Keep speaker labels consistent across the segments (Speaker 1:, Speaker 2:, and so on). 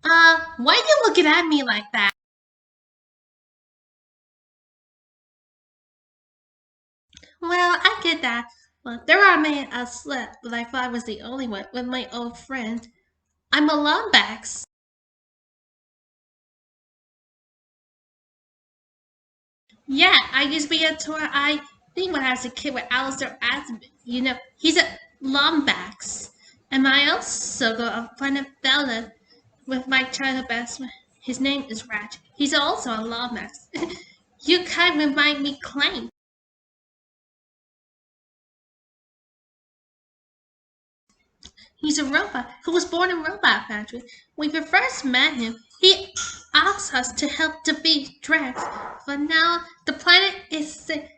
Speaker 1: Why are you looking at me like that? Well, I get that. But there are many I slept, but I thought I was the only one with my old friend. I'm a Lombax. Yeah, I used to be a tour I think when I was a kid with Alistair Asman. He's a Lombax. And I also got a friend of Bella with my childhood best friend. His name is Ratchet. He's also a Lombax. You kind of remind me Clank. He's a robot who was born in Robot Factory. When we first met him, he asked us to help defeat Drex, but now the planet is sick.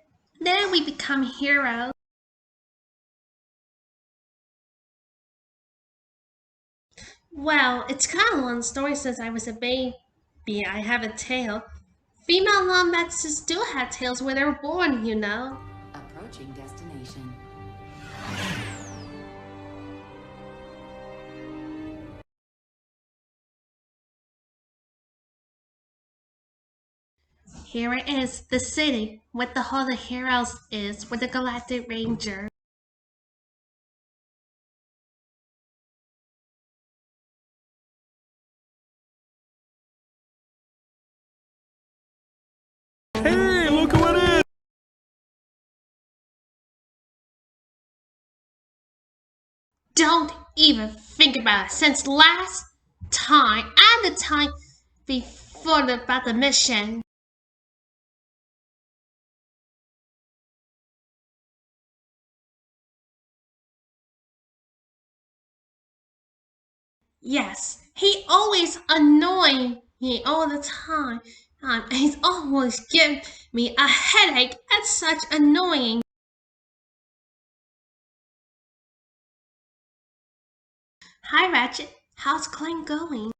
Speaker 1: Then we become heroes. Well, it's kind of a long story since I was a baby. I have a tail. Female wombats still had tails when they were born.
Speaker 2: Approaching destination.
Speaker 1: Here it is, the city, where the Hall of Heroes is, with the Galactic Ranger.
Speaker 3: Hey, look what it is!
Speaker 1: Don't even think about it. Since last time and the time before about the mission. Yes, he always annoying me all the time. He's always giving me a headache and such annoying. Hi Ratchet, how's Clank going?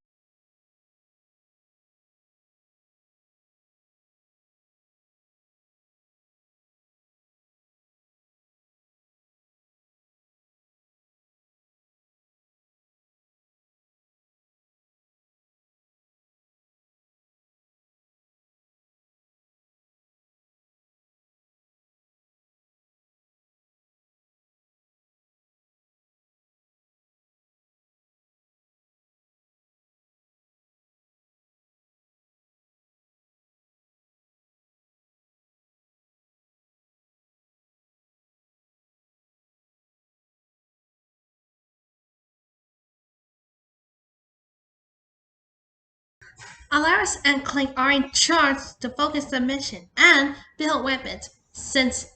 Speaker 1: Alaris and Clank are in charge to focus the mission and build weapons. Since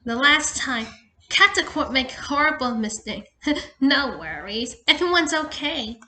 Speaker 1: the last time, Catacort make horrible mistake. No worries, everyone's okay.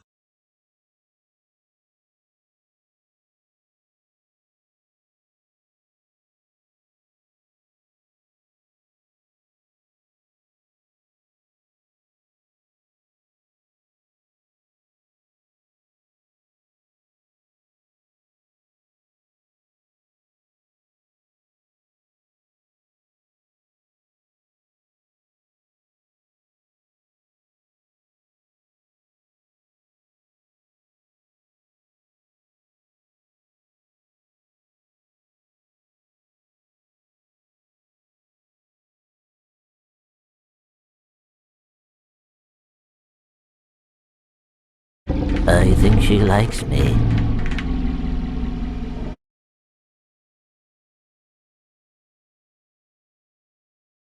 Speaker 4: I think she likes me.